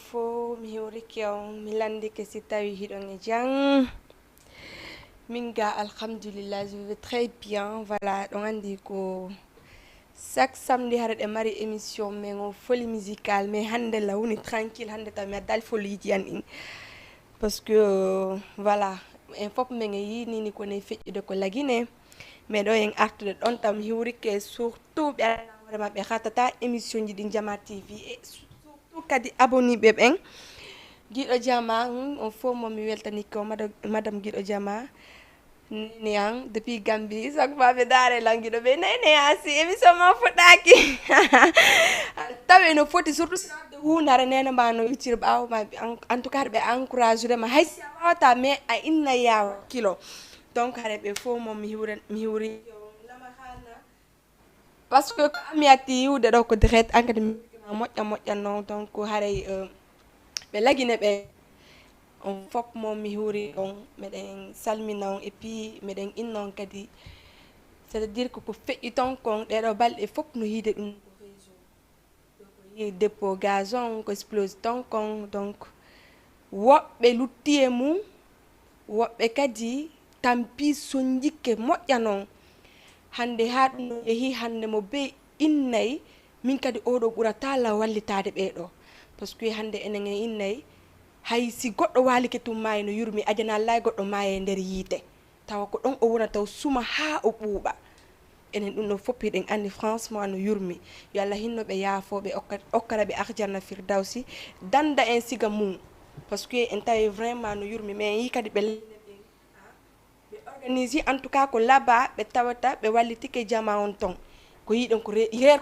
fo mi hewriki on mi landike si tawi hiɗon e jang. Min ga alhamdulillah je vais très bien. Voilà, ɗon andi ko chaque samedi hare ɗe mari émission men o folie musicale, mais hande la woni tranquille, hande taw mi addali foliji an ɗin parce que voilà en fop men e yinini kone feƴƴude ko lagine mais ɗo en artude ɗon tam hiwrike surtout ɓe hoore maɓɓe hatata émission ji ɗi Jama TV e surtout kadi abonné ɓe ɓen Guiɗo Jama on fof momi weltani ko madame Guiɗo Jama Néan depuis Gambie chaque fois ɓe daare languiɗo ɓe Néan si émission ma fuɗɗaki tawi no foti surtout de hunde hara nene ma no wiccira ɓawma en tout cas ɓe encourage ma hay si a wawata mais a inna yawa kilo donc hare ɓe fof mom mi hiwri parce que ko ami atti yiwde ɗo ko direct an kadi moƴƴan donc haray ɓe lagine ɓe on fop mom mi hiwri on meɗen salmina on et puis meɗen inna on kadi c' est à dire que ko feƴƴi ton kon ɗeɗo balɗe fop no yiide ɗum dépôt gazon ko explose ton kon donc woɓɓe lutti e mum woɓɓe kadi tampi son jikke moƴƴa noon hande ha ɗum no yeehi hande mo be innayi min kadi oɗo ɓurata la wallitade ɓeɗo parce que hande enen e innayi hay si goɗɗo walike tum maayi no yurmi ajana lay goɗɗo maayi e nder yiite tawa ko ɗon o wona taw suma ha o ɓuuɓa enen ɗum ɗo fof eɗen andi franchement no yurmi yo Allah hinno ɓe yaafoɓe okkara ɓe arjanna firdawsi danda en siga mum parce que en tawi vraiment no yurmi mais en yi kadi ɓe organise en tout cas ko laaɓa ɓe tawata ɓe wallitike Jama on ton ko yiɗen ko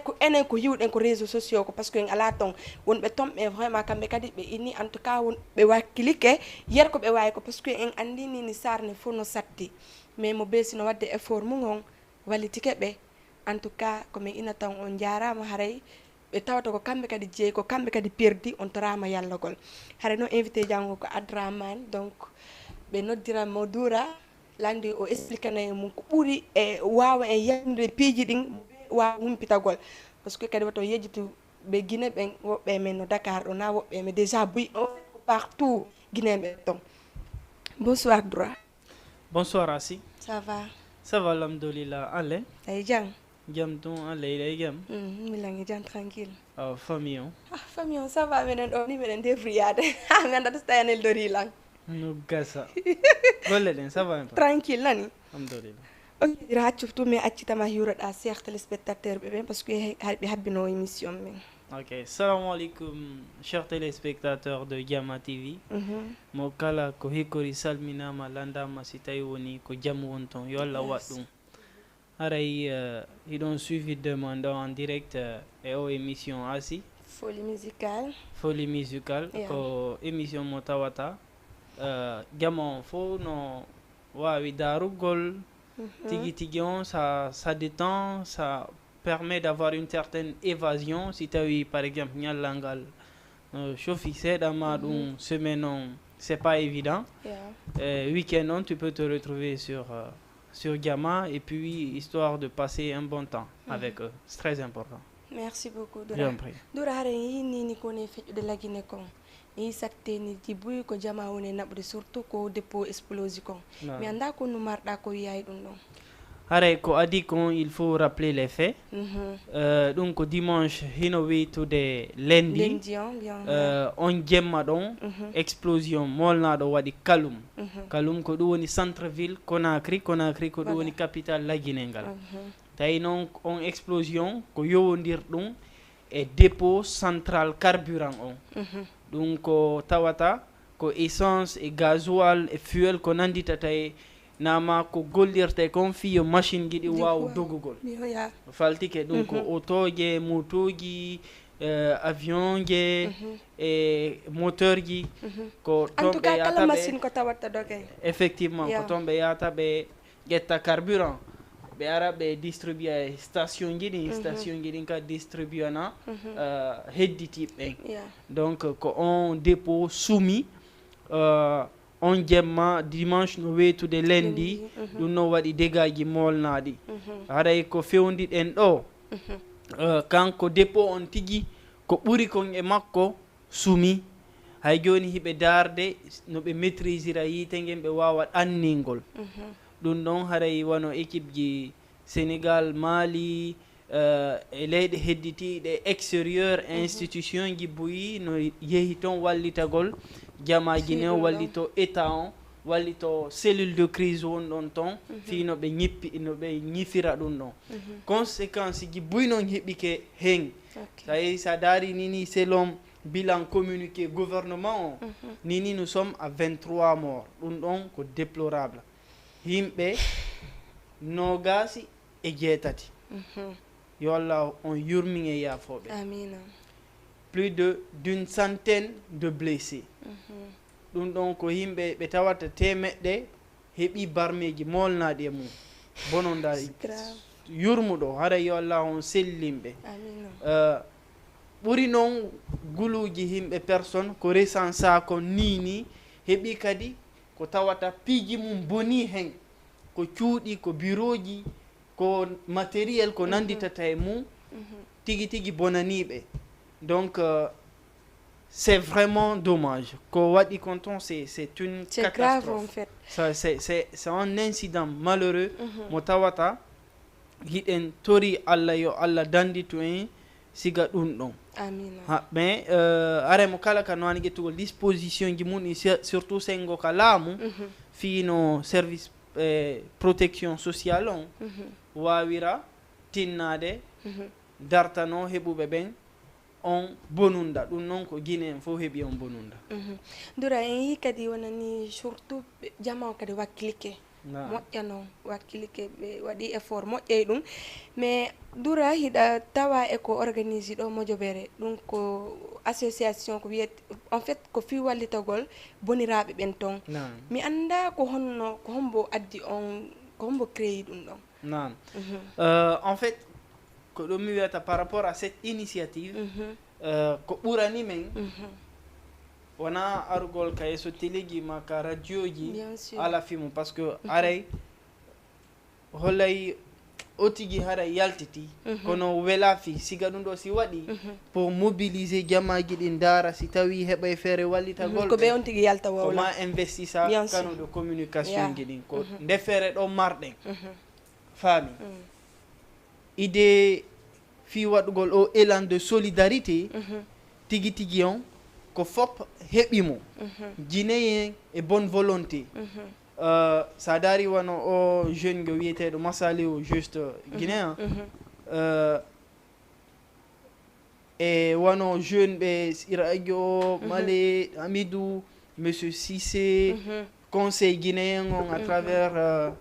ko enen ko hiwɗen ko réseaux sociaux ko parce que en ala ton wonɓe ton ɓe vraiment kamɓe kadi ɓe ini en tout cas ɓe wakkilike yer ko ɓe wawi ko parce que en andini ni sarne fof no satti mais mo besino wadde effort mum on wallitike ɓe en tout cas komin ina tan on jarama haray ɓe tawata ko kamɓe kadi jeeyi ko kamɓe kadi perdi on torama yallagol haray no invité jango ko Adramane donc ɓe noddiramo Doura landi o expliquena e mum ko ɓuuri e wawa en yamde piiji ɗin wawa humpitagol par ce que kadi wato yejjitu ɓe Guinée ɓen woɓɓe men no Dakar ɗo na woɓɓe men déjà buy o partout Guinéen ton bonsoir Doura. Bonsoir Assi. Ça va? Ça va alhamdoulilah. Allez. Ay jang. Jam ton allez day jam. Milangi jang tranquille. Famille on. Famille on ça va menen ɗo ni menen defriyade mi anda to stayanel dori lang. No gasa. Golle den ça va un peu. Tranquille nani. Alhamdoulilah. Ok dira haccuftu mais accitama hiwroɗa cheikh téléspectateur ɓe ɓen parce que ɓe habbino émission men. Ok, salam alaikum chers téléspectateurs de Jama TV. Mo kala ko hikori salminama landama si tawi woni ko jam wonton yo Allah waɗɗum. Haray iɗon suivi demande en direct e o émission Assi. Folie musicale. Folie musicale ko émission mo tawata jama on fo no wawi darugol tigi on ça détend, ça permet d'avoir une certaine évasion si tu par exemple ñallangal chauffi seeɗa ma ɗum semaine on c'est pas évident week-end on tu peux te retrouver sur Jama et puis histoire de passer un bon temps avec eux c'est très important. Merci beaucoup Doura. Doura hare yinini kone feƴƴude lagine kon mi satteni jibuyi ko Jama woni naɓude surtout ko dépôt explosi kon mi anda ko no marɗa ko wiyay ɗum ɗon. Haray ko adi kon il faut rappeler les faits. Donc dimanche hino weytude lundi on jemma ɗon explosion molnaɗo waɗi kalum ko ɗum woni centre ville Conakry ko ɗum woni capitale laguine ngal tawi noon on explosion ko yowodir ɗum e dépôt central carburant on ɗum ko tawata ko essence e gasoil e fuel ko nanditata e nama ko gollirte kon fiyo machine giɗi waw dogugol faltike ɗum ko autoje motoji avion je e moteur ji ko ton ɓe yata machine ko tawatta doge effectivement ko ton ɓe yata ɓe ƴetta carburant ɓe ara ɓe distribue station ji ɗin station ji ɗin ka distribue na hedditiɓe ɓen donc ko on dépôt soumis on jemma dimanche no weytude lundi ɗum no waɗi dégâts ji molnaɗi haray ko fewdiɗen ɗo kanko dépôt on tigi ko ɓuri kon e makko sumi hay joni hiɓe darde no ɓe maîtrisera yite ngen ɓe wawa ɗanningol ɗum ɗon haray wano équipe ji Sénégal, Mali, e leyɗe hedditiɗe extérieur institution ji boyi no yehi toon wallitagol jamaji ne wallito état on wallito cellule de crise won ɗon toon fi no ɓe ñippi no ɓe ñifira ɗum ɗon conséquence ji boyi noon heɓike hen ça y est, ça daari nini selon bilan communiqué gouvernement o nini nous sommes à 23 morts ɗum ɗon ko déplorable yimɓe nogasi e jeetati yo Allah on yurmin e yafoɓe amina plus d'une centaine de blessés ɗum ɗon ko yimɓe ɓe tawata temeɗɗe heeɓi barmeji molnaɗi e mum bononda yurmuɗo haɗa yo Allah on sellimɓe ɓuri noon guluji yimɓe personne ko recensa ko nini heeɓi kadi ko tawata piiji mum boni hen ko cuuɗi ko bureau ji ko matériel ko nanditata e mum tigi tigi bonaniɓe donc c'est vraiment dommage ko waɗi kon ton c'est une catastrophe grave en fait c'est un incident malheureux mo tawata hiɗen tori Allah yo Allah danditu en siga ɗum ɗon amina mais aremo kala ka no hani ƴettugol disposition ji mum surtout sengo ka laamu fiino service protection sociale on wawira tinnade dartano heɓuɓe ɓen on bonunda ɗum noon ko Guinée en fof heeɓi on bonunda dura en yi kadi wonani surtout jama o kadi wakkilike moƴƴa noon wakkilike ɓe waɗi effort moƴƴay ɗum mais dura hiɗa tawa e ko organise ɗo moƴoɓere ɗum ko association ko wiyete en fait ko fi wallitagol boniraɓe ɓen ton mi anda ko honno ko hombo addi on ko hombo créé ɗum ɗon non en fait ko ɗum mi wiyata par rapport à cette initiative ko ɓurani men wona arugol ka yesso téléji ma ka radio ji ala fimu par ce que aray hollay o tigi haray yaltiti kono wela fi siga ɗum ɗo si waɗi pour mobiliser jamaji ɗi dara si tawi heɓay feere wallitagol ko ɓe on tigi yalta wawla koma investissa kanuɗo communication ji ɗin ko ndefere ɗo marɗen faami idée fi waɗugol o élan de solidarité tigi tigi on ko fop heɓimo guinéen e bonne volonté sa dari wano o jeune go wiyeteɗo Massaly o juste guinéen e wano jeune ɓe Siradio Malé Amidou monsieur Cissé conseil guinéen on à travers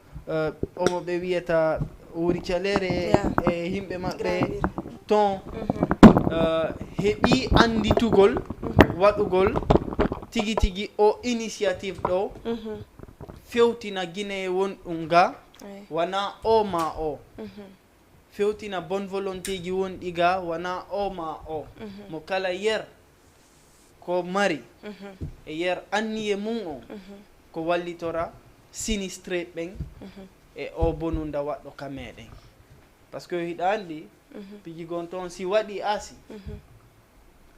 omo ɓe wiyata Wuri Calere e yimɓe maɓɓe ton heɓi anditugol waɗugol tigi tigi o initiative ɗo fewtina Guinée won ɗum ga wana o ma o fewtina bonne volonté ji won ɗi ga wana o ma o mo kala yer ko mari e yer anniye mum o ko wallitora sinistré ɓen e o bonunda waɗɗo ka meɗen par ce que hiɗa andi piji gon toon si waɗi asi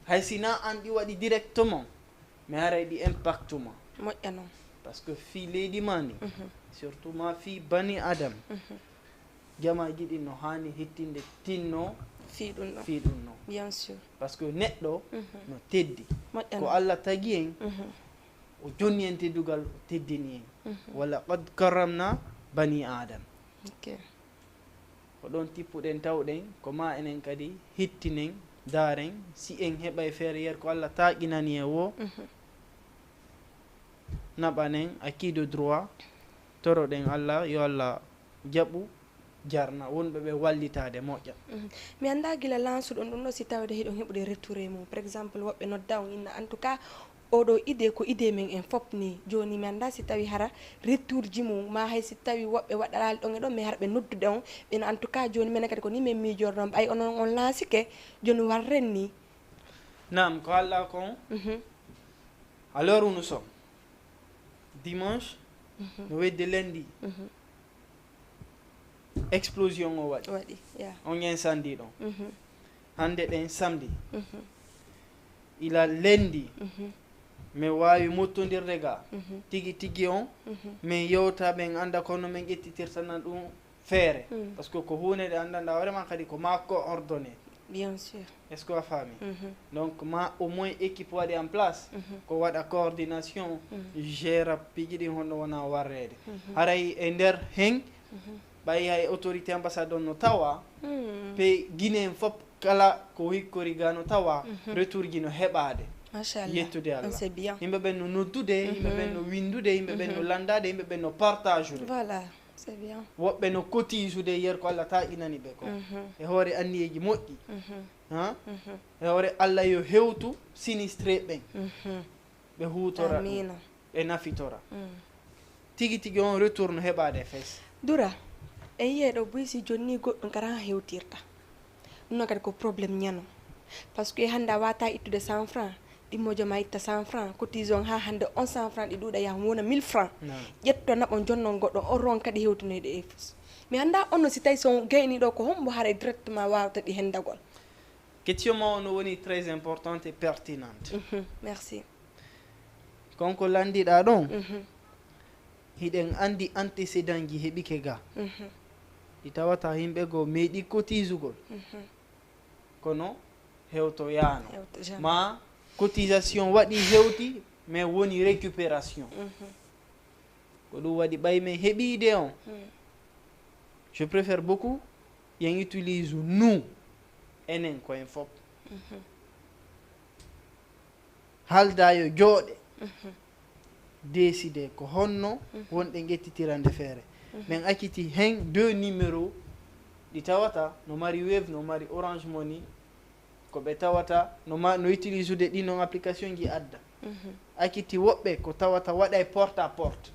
hay sina an ɗi waɗi directement mais haray ɗi impact ma moƴƴa noon par ce que fi leydi ma ni surtout ma fi bani adam jamaji ɗi no hani hettinde tinno fi ɗum ɗo bien sûr par ce que neɗɗo no teddi moƴƴa ko Allah tagi en o jonni en teddugal o teddini en wala qad karramna bani adam ko ɗon tippuɗen tawɗen ko ma enen kadi hittinen daren si en heɓa e feere yer ko Allah taqinani e wo naɓanen acquis de droit toroɗen Allah yo Allah jaɓu jarna wonɓe ɓe wallitade moƴƴa mi anda gila lansuɗon ɗum ɗo si tawde hiɗon heɓude retouré mum par exemple woɓɓe nodda on inna en tout cas oɗo idée ko idée men en fop ni joni mi anda si tawi hara retour ji mum ma hay si tawi woɓɓe waɗarali ɗon e ɗon mais hara ɓe noddude on ɓen en tout cas joni minen kadi ko ni min mijorɗon ɓay onon on lancike joni warren ni nam ko Allah kon à l'heure où nous sommes dimanche no wedde lundi explosion o waɗi on incendie ɗon hande ɗen samedi ila lundi mi wawi mottodirde ga tigi tigi on min yewta ɓen anda kono min ƴettitirta nan ɗum feere par ce que ko hunde nde andanɗa vraiment kadi ko makko ordonné bien sûr est ce que a faami donc ma au moins équipe waɗi en place ko waɗa coordination gère piiji ɗin honno wona warrede haray e nder hen ɓayi hay autorité ambassade on no tawa pe guiné en fop kala ko hikkori ga no tawa retour ji no heɓade yettude Allah yimɓe ɓen no noddude yimɓe ɓen no windude yimɓe ɓen no landade yimɓe ɓen no partage ude voilà c'est bien woɓɓe no cotisude yer ko Allah ta inani ɓe ko e hoore anniyeji moƴƴi e hoore Allah yo hewtu sinistré ɓen ɓe hutora ɓe nafitora tigi tigi on retour no heɓade fes Dura e yiyeɗo boy si jonni goɗɗum kara ha hewtirta ɗum kadi ko probléme ñano par ce que hande a wata ittude 100 francs ɗimmojo ma itta 100 francs cotison ha hande on 100 francs ɗi ɗuuɗa yaha wona 1000 francs ƴetto naɓo jonnon goɗɗo on ron kadi hewtinoyde e fus mais anda on no si tawi son gayniɗo ko hombo haara directement wawata ɗi hendagol question ma on woni très importante et pertinente merci konko landiɗa ɗon hiɗen andi antécédent ji heɓike ga ɗi tawata yimɓe go meeɗi cotisugol kono hewto yaano ma cotisation waɗi hewti mais woni récupération ko ɗum waɗi ɓay men heɓide on je préfère beaucoup yen utilise nous enen koyen fop halda yo jooɗe décidé ko honno wonɗe ƴettitirande feere min acciti hen 2 numéro ɗi tawata no mari Wave no mari Orange Money ko ɓe tawata no utilise ude ɗi non application ji adda acciti woɓɓe ko tawata waɗa porte à porte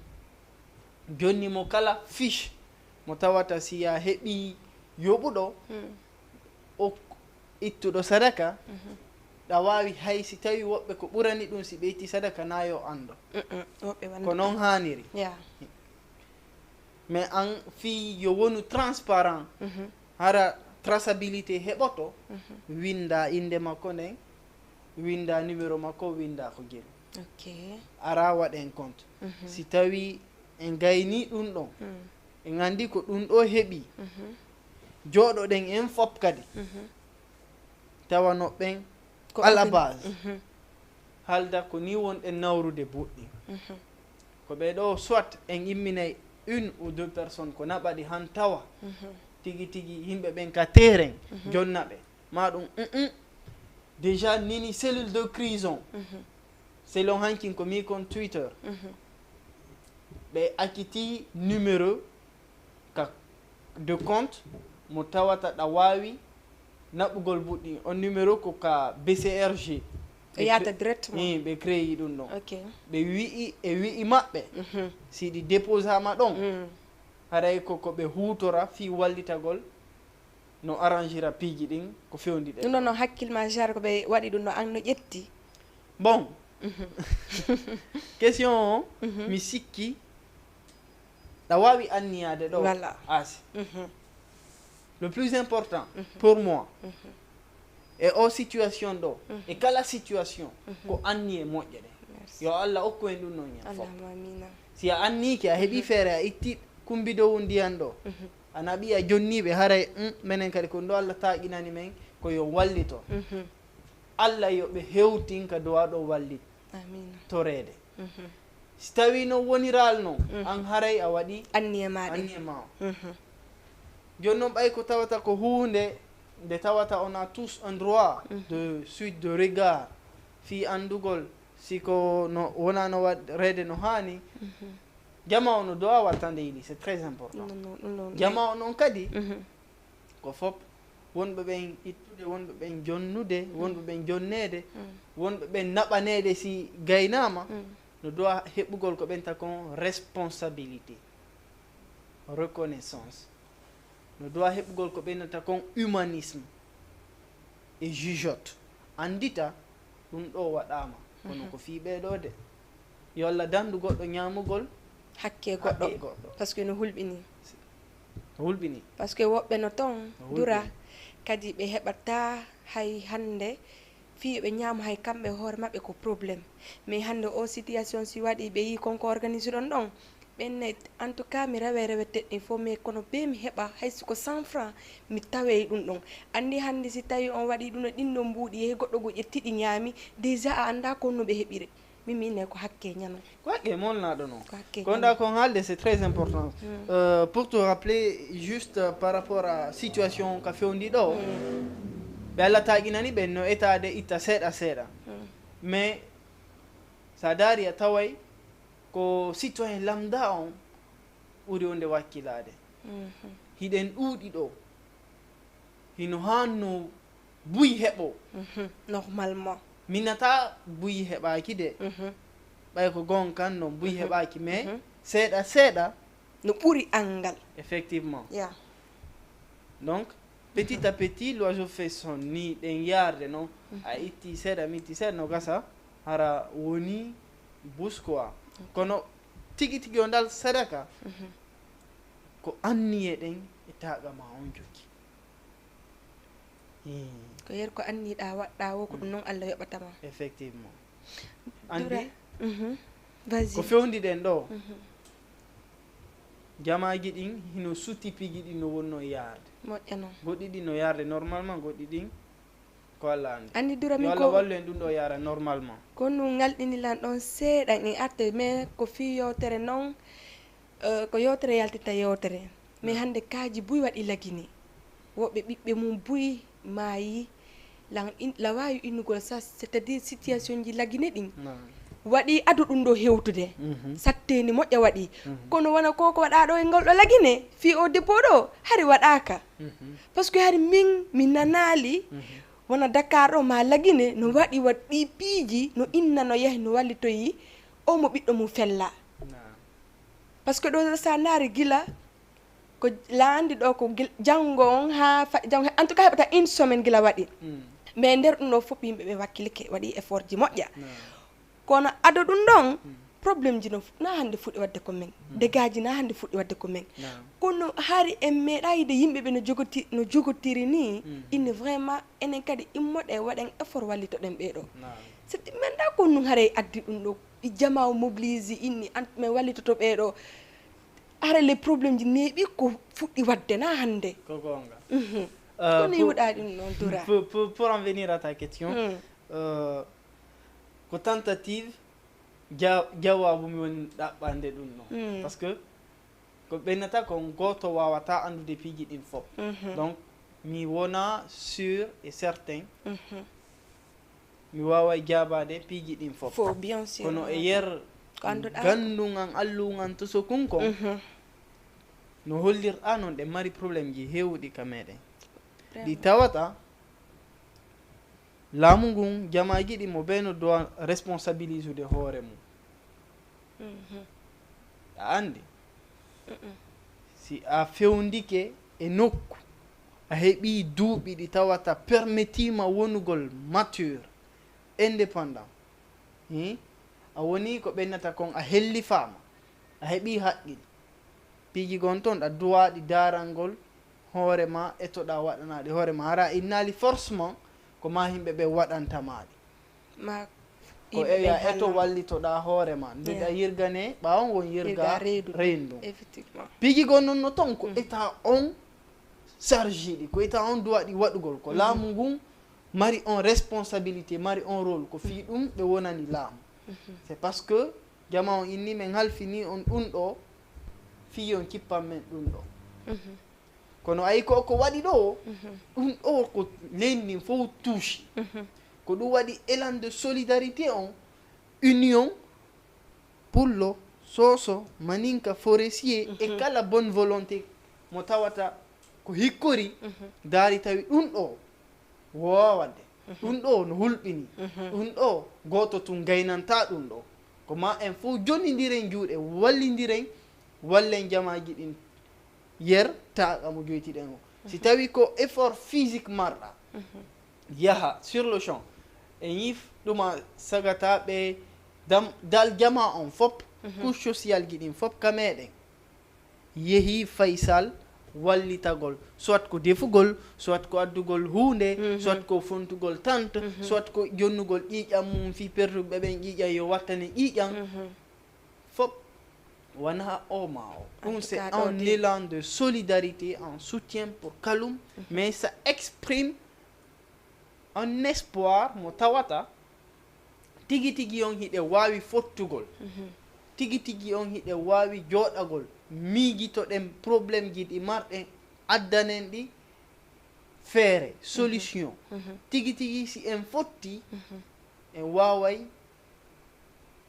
jonni mo kala fiche mo tawata siya heɓi yoɓuɗo o ittuɗo sadaka ɗa wawi hay si tawi woɓɓe ko ɓurani ɗum si ɓe itti sadaka na yo ando ko noon haniri mais an fi yo wonu transparent hara traçabilité heɓoto winda inde makko nden winda numéro makko winda ko gel ara waɗen compte si tawi en gayni ɗum ɗon en andi ko ɗum ɗo heɓi jooɗoɗen en fop kadi tawano ɓen à la base halda ko ni wonɗen nawrude boɗɗi ko ɓe ɗo soit en imminay 1 ou 2 personnes ko naɓaɗi han tawa tigi tigi yimɓe ɓen ka terrain jonnaɓe ma ɗum déjà nini cellule de crise on selon hankin ko mi kon Twitter ɓe acciti numéro ka de compte mo tawata ɗa wawi naɓugol buɗɗi on numéro ko ka BCRG yata directement ɓe créé ɗum ɗon ɓe wi'i e wi'i maɓɓe si ɗi déposama ɗon haray koko ɓe hutora fi wallitagol no arrangera piiji ɗin ko fewndi ɗe ɗum ɗon noon hakkillema gére ko ɓe waɗi ɗum no an no ƴetti bon question o mi sikki ɗa wawi anniyade ɗo asi le plus important pour moi e o situation ɗo e kala situation ko anni e moƴƴe ɗe yo Allah hokku en ɗum noon ña fof si a anniki a heeɓi feere a itti kumbidowu ndiyan ɗo a naɓi a jonniɓe haray minen kadi ko ndo Allah taƴinani men ko yo wallito Allah yoɓe hewtinka dowa ɗo wallit torede si tawi no woniral no an haray a waɗi anniye ma o joni noon ɓay ko tawata ko hunde nde tawata on a tous un droit de suite de regard fi andugol siko no wona no waɗrede no hani jama o no dowa wattande yiɗi c'est très important jama o noon kadi ko fop wonɓe ɓen ittude wonɓe ɓen jonnude wonɓe ɓen jonnede wonɓe ɓen naɓanede si gaynama no dowa heɓugol ko ɓenta kon responsabilité reconnaissance no dowa heɓugol ko ɓennata kon humanisme et jugeote andita ɗum ɗo waɗama kono ko fiiɓe ɗo de yo Allah dandu goɗɗo ñamugol hakke goɗɗo par ce que no hulɓini par ce que woɓɓe no ton dura kadi ɓe heɓata hay hande fi be nyam hay kambe hore mabbe ko problème mais hande o situation si wadi be yi konko organiser don benne en tout cas mi rewe teddi fo mais kono be mi heba hay ko 100 francs mi tawe dum don andi hande si tawi on wadi dum dinno mbudi he goddo go jettidi nyami déjà a anda ko no be hebire mimi ne ko hakke nyano ko hakke mon na do non konda ko halde c'est très important pour te rappeler juste par rapport à situation ka fewndi do be alla taginani be no etade itta seeda mais sa dari a taway ko citoyen lambda on uri onde wakkilade hiɗen ɗuuɗi ɗo hino hanno buyi heɓo normalement minata buyi heɓaki de ɓay ko gon kan no buyi heɓaki mais seeɗa no ɓuri angal effectivement yeah. Donc petit à petit l'oiseau fait son nid ɗen yarde non a itti seeɗa mi itti seeɗa no gasa hara woni bus quoi kono tigi tigi o dal sadaka ko anni e ɗen e taga ma on jokki ko yer ko anniɗa waɗɗa wo ko ɗum noon Allah yoɓatama effectivement andi vas-y ko fewndi ɗen ɗo jamaji ɗin hino suti pigi ɗin no wonno yarde moƴƴa noon goɗɗi ɗin no yarde normalement goɗɗi ɗin ko Allah andi dura min ko wallu en ɗum ɗo yara normalement ko nu ngalɗinilan ɗon seeɗa en arte mais ko fi yewtere noon ko yewtere yaltita yewtere mais hande kaaji buy waɗi lagini woɓɓe ɓiɓɓe mum buy maayi la wawi innugol sa c'est à dire situation ji lagine ɗin waɗi adu ɗum ɗo hewtude satteni moƴƴa waɗi kono wona koko waɗa ɗo e ngol ɗo lagine fi o debbo ɗo hari waɗaka par ce que hari min nanali wona Dakar ɗo ma lagine no waɗi waɗɗi piiji no inna no yahi no wallitoyi o mo ɓiɗɗo mum fella par ce que ɗo sa ndaari gila ko laandi ɗo ko janngo on ha janngo en tout cas heɓata une semaine gila waɗi mais nder ɗum ɗo fof yimɓe ɓe wakkilike waɗi effort ji moƴƴa kono ado ɗum ɗon probléme ji no na hande fuɗɗi wadde ko men dégâts ji na hande fuɗɗi wadde ko men kono hari en meeɗa yide yimɓe ɓe no jogotiri ni inni vraiment enen kadi immoɗe waɗen effort wallitoɗen ɓeɗo sedi men da ko nun haray addi ɗum ɗo jama mobilise inni men wallitoto ɓeɗo hara les problèmes ji neeɓi ko fuɗɗi wadde na hande ko gonga kono yiwɗa ɗum noon dura pour en venir à ta question ko tentative jawabu mi woni ɗaɓɓande ɗum noon par ce que ko ɓennata kon goto wawata andude piiji ɗin fof donc mi wona sûr et certain mi wawa jabade piiji ɗin fof bien sûr kono e yer gandugan allugan to so kunkon no hollirɗa noon ɗe mari probléme ji hewɗi ka meɗen ɗi tawata laamu ngun jamaji ɗi mo ɓeno doit responsabilise de hoore mum a andi si a fewndike e nokku a heeɓi duuɓi ɗi tawata permettima wonugol mature indépendant a woni ko ɓennata kon a hellifama a heeɓi haqqil piiji gon toon ɗa duwaɗi darangol hoorema etoɗa waɗanaɗi hoorema hara innali forcement ko ma yimɓe ɓe waɗantamaɗi ko eya eto wallitoɗa hoorema ndeɗa yirgane ɓawo gon yirga reyndu piiji gon noon no toon ko état on charge ɗi ko état on duwaɗi waɗugol ko laamu ngun mari on responsabilité mari on rôle ko fi ɗum ɓe wonani laamu c'est parce que jama on inni men halfini on ɗum ɗo fi on kippan men ɗum ɗo kono ayi ko waɗi ɗo ɗum ɗo ko leydi fof touche ko ɗum waɗi élan de solidarité on union pullo soso maninka forestier e kala bonne volonté mo tawata ko hikkori daari tawi ɗum ɗo wowa wadde ɗum ɗo no hulɓini ɗum ɗo goto tun gaynanta ɗum ɗo ko ma en fof jonnidiren juuɗe wallidiren wallen jamaji ɗin yer taqa mo joytiɗen o si tawi ko effort physique marɗa yaha sur le champ en yif ɗuma sagata ɓe dal jama on fop couche social ji ɗin fop ka meɗen yeehi faysal wallitagol soit ko defugol soit ko addugol hunde soit ko fontugol tante soit ko jonnugol ƴiƴam mum fi pertuɓe ɓen ƴiƴam yo wattane ƴiƴam fop wana o ma o c'est un élan de solidarité, un soutien pour Kaloum mais ça exprime un espoir mo tawata tigi tigi on hiɗe wawi fottugol tigi tigi on hiɗe wawi joɗagol miijitoɗen probléme ji ɗi marɗen addanen ɗi feere solution tigi tigi si en fotti en waway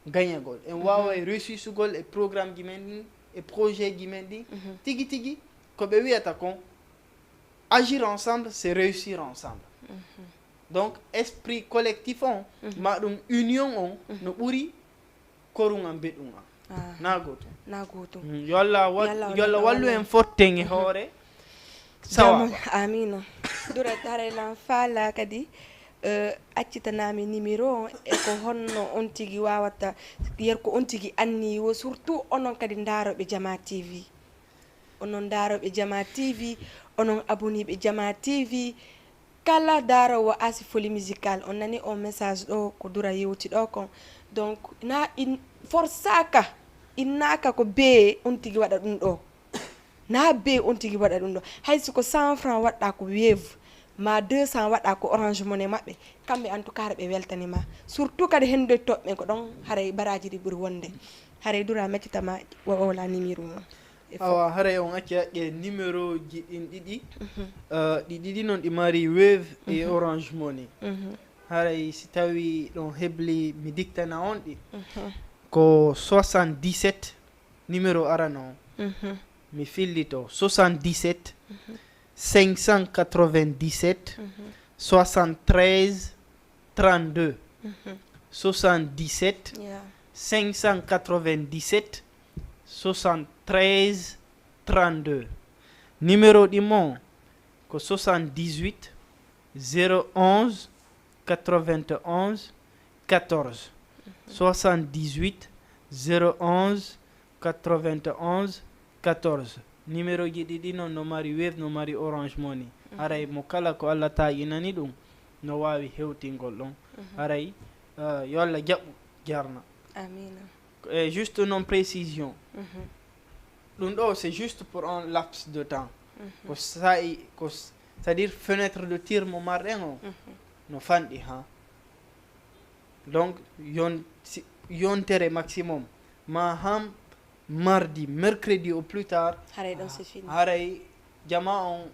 gagnagol en waway réussisugol e programme ji men ɗin e projet ji men ɗin tigi tigi ko ɓe wiyata kon agir ensemble c'est réussir ensemble donc esprit collectif on ma ɗum union on no ɓuri koruŋam beɗum am nagoto yo Allah wallu en fotten e hoore sawa amina dura tare lan faala kadi accitanami numéro e ko honno on tigi wawata yer ko on tigi anni wo surtout onon kadi ndaroɓe Jama TV onon ndaroɓe Jama TV onon aboniɓe Jama TV kala darowo Asifoli musical on nani on message ɗo ko dura yewti ɗo kon donc na in forsaka innaka ko be on tigi waɗa ɗum ɗo na be on tigi waɗa ɗum ɗo haysi ko 100 francs waɗɗa ko Wave ma 200 waɗɗa ko Orange Money maɓɓe kamɓe en tout cas ɓe weltanima surtout kadi hende toɓɓe ko ɗon haray baraji ɗi ɓuuri wonde haray dura meccitama wola numéro mum awa haray on acci haqqe numéro ji ɗin ɗiɗi ɗi ɗiɗi noon ɗi mari Wave et Orange Money haray si tawi ɗon hebli mi dictana on ɗi ko 77 numéro arano mi fillito 77 597 73 32 77 597 73 32 numéro ɗi mon ko 78 011 91 14 78 011 91 14 numéro ji ɗiɗi noon no mari Wave no mari Orange Money haray mo kala ko Allah tayinani ɗum no wawi hewtingol ɗon haray yo Allah jaɓɓu jarna amina juste non précision ɗum ɗo c'est juste pour un laps de temps ko sa'i ko c'est à dire fenêtre de tir mo marɗen o no fanɗi ha donc yontere maximum ma ham mardi mercredi au plus tard haray ɗon c'est fini haray jama on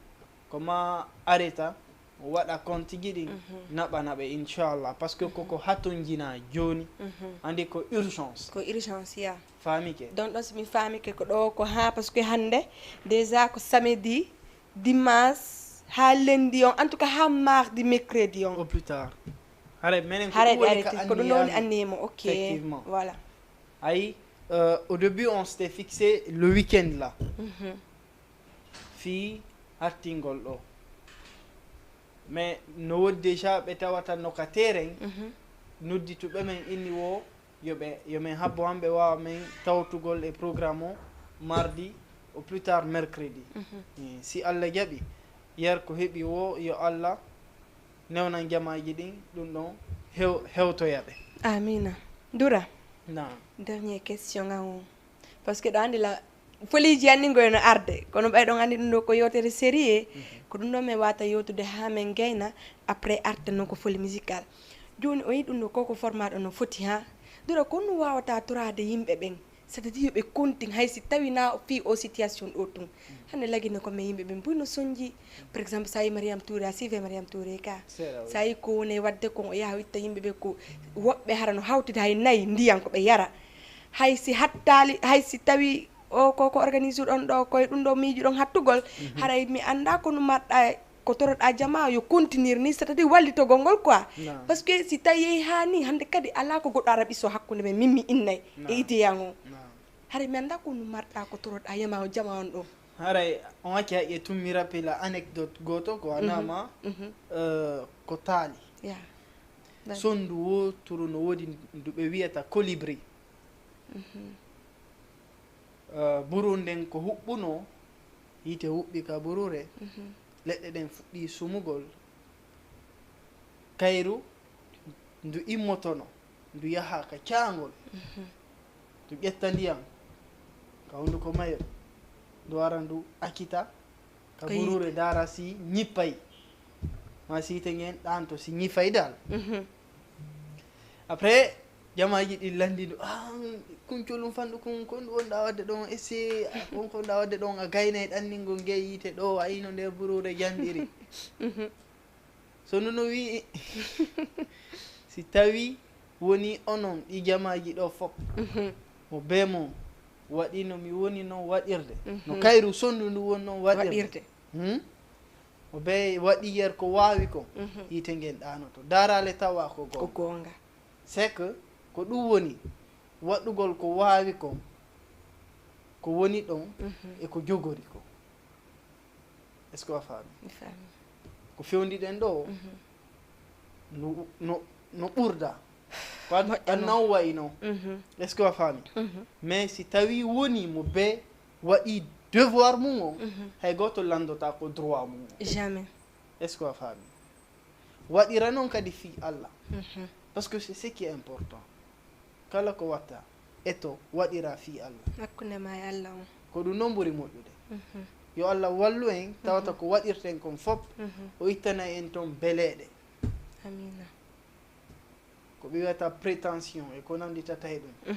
koma arrêta waɗa kontigi ɗin naɓa inchallah par ce que koko hatton jina joni andi ko urgence ya famike donc ɗon somi famike ko ɗo ko ha par ce que hande déjà ko samedi dimanche ha lundi on en tout cas ha mardi mercredi on au plus tard haray menen ko arrêté ko ɗum ɗon annimo ok voilà ayi au début on s'était fixé le week-end là fi artingol ɗo mais no wodi déjà ɓe tawata no ka terrain noddituɓe men inni wo yomen habbo hamɓe wawa men tawtugol e programme o mardi au plus tard mercredi si Allah jaɓi yer ko heeɓi wo yo Allah newnan jamaji ɗin ɗum ɗon hewtoyaɓe amina dura non dernière question ngam parce que ɗo andi la foliji anningoy no arde kono ɓayɗon andi ɗum ɗo ko yewtere série ko ɗum ɗo min wata yewtude ha min gayna après arte noon ko folie musical joni o yi ɗum ɗo koko format ɗo no foti ha dura ko no wawata torade yimɓe ɓen c'est à dire ɓe kontin hay si tawi na fi o situation ɗo tun hande laguine ko min yimɓe ɓen boyno soñji par exemple sa yi Mariam Touré a sive Mariam Touré ka sa yi ko woni wadde kon o yaha witta yimɓeɓe ko woɓɓe hara no hawtide hay nayyi ndiyan ko ɓe yara hay si hattali hay si tawi o koko organise ɗon ɗo koye ɗum ɗo miiji ɗon hattugol haray mi anda ko no marɗa ko toroɗa jama yo continuer ni c'est à dire wallitogol ngol quoi parce que si tawi yeehi ha ni hande kadi ala ko goɗɗo ara ɓisso hakkude men min mi innay e ideyan o haray mi anda ko no marɗa ko toroɗa yama jama on ɗo haray on wacci haƴƴe tum mi rappela anecdote goto ko anama ko taali sondu woturu no woodi nduɓe wiyata colibri buru nden ko huɓɓuno yite huɓɓi ka burure leɗɗe ɗen fuɗɗi sumugol kayru ndu immotono ndu yaha ka caangol ndu ƴetta ndiyam ka hunduko mayo ndu wara ndu akkita ka burure dara si ñippay ma siite ngen ɗan to si ñifay dal après jamaji ɗi landi ndu kuncolum fanɗu ko ndu wonɗa wadde ɗon essaye wonko wonɗa wadde ɗon a gaynay ɗanningol ngey yite ɗo a yino nder burure janɗiri so ndu no wi si tawi woni onon ɗi jamaji ɗo fof mo be mo waɗi no mi woni noon waɗirde no kayru sondu ndu woni noon waɗirde mo be waɗi yer ko wawi ko yite ngen ɗanoto darale tawa ko gonga c'est que ko ɗum woni waɗugol ko wawi ko ko woni ɗon e ko jogori ko est ce que a faami ko fewdiɗen ɗo no ɓurda ko annaw wayi noon est ce que a faami mais si tawi woni mo be waɗi devoir mum o hay goto landota ko droit mum jamais est ce que a faami waɗira noon kadi fi Allah parce que c'est ce qui est important kala ko watta eto waɗira fi Allah hakkunde ma e Allah on ko ɗum noon ɓuri moƴƴude yo Allah wallu en tawata ko waɗirten kon fof o ittana en toon beleɗe amina ko ɓe wiyata prétention e ko nanditata e ɗum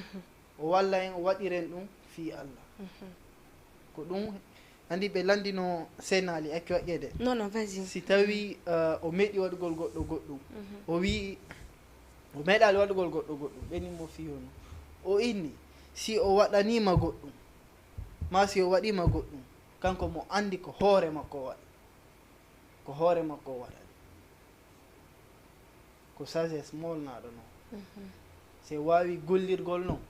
o walla en o waɗiren ɗum fi Allah ko ɗum andi ɓe landino senali accu waƴƴede non vas-y si tawi o meeɗi waɗugol goɗɗo goɗɗum o wi o meeɗali waɗugol goɗɗo goɗɗum ɓenimo fiyono o inni si o waɗanima goɗɗum ma si o waɗima goɗɗum kanko mo andi ko hoore makko waɗa ko hoore makko waɗani ko sagesse molnaɗo noon se wawi gollirgol noon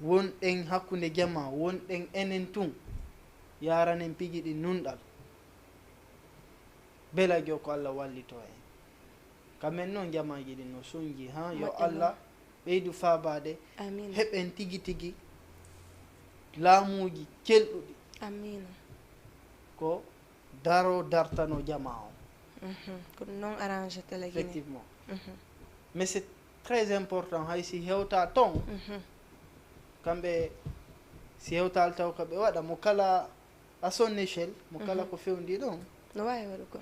wonɗen hakkude jama wonɗen enen tun yaranen piji ɗi nunɗal bela jo ko Allah wallito en kamen noon jamaji ɗi no sonji ha yo Allah ɓeydu fabade heɓen tigi tigi laamuji celɗuɗi amina ko daro dartano jama o ko non arrange tele effectivement mais c'est très important hay si hewta ton kamɓe si hewtal taw kaɓe waɗa mo kala à son échelle mo kala ko fewndi ɗon no wawi waɗu ko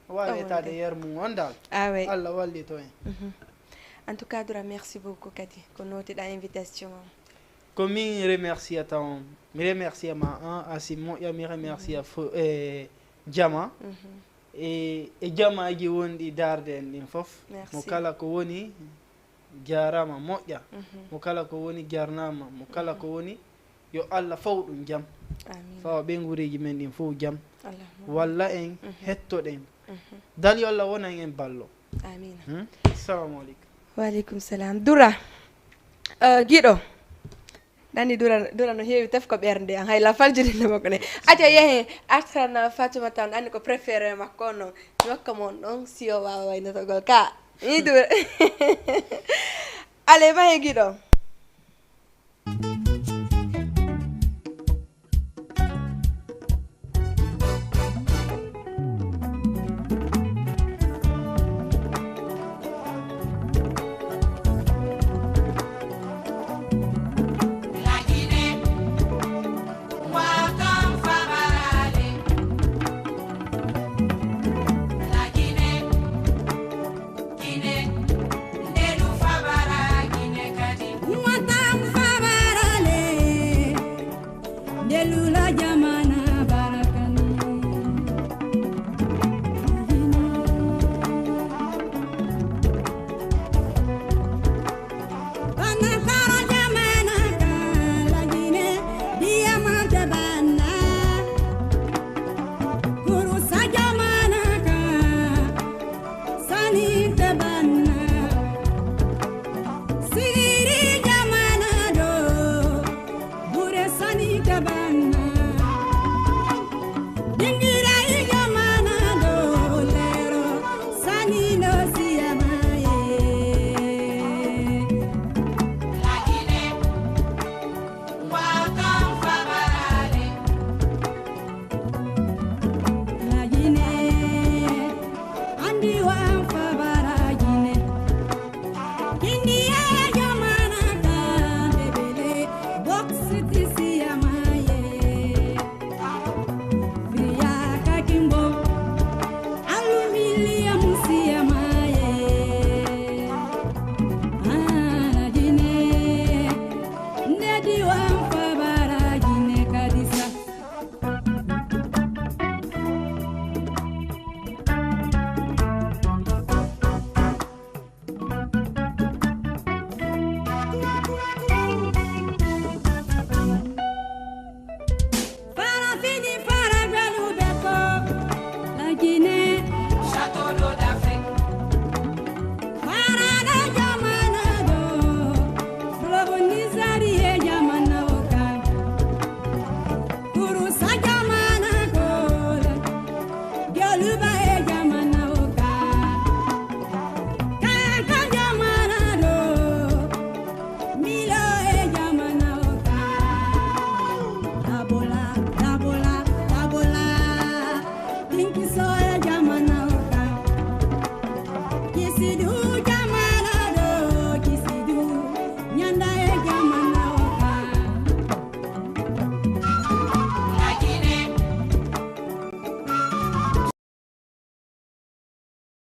o wawi etade yer mum on dal Allah wallito en en tout cas Doura merci beaucoup kadi ko notiɗa invitation o ko min remerciata on mi remerciema a si moƴƴa mi remercia jama e jamaji wonɗi darde en ɗin fof mo kala ko woni jarama moƴƴa mo kala ko woni jarnama mo kala ko woni yo Allah faw ɗum jaam fawa ɓe gureji men ɗin fof jaam walla en hettoɗen dal yo Allah wonan en ballo amina assalamu aleykum waaleykum salam Doura guiɗo nani Doura no heewi tef ko ɓernde an hayla faljirinde makko ne aca yehe artana Fatoumata on andi ko préféré makko noon mi wakka mon ɗon si o wawa waynotogol ka i Doura allez mahe guiɗo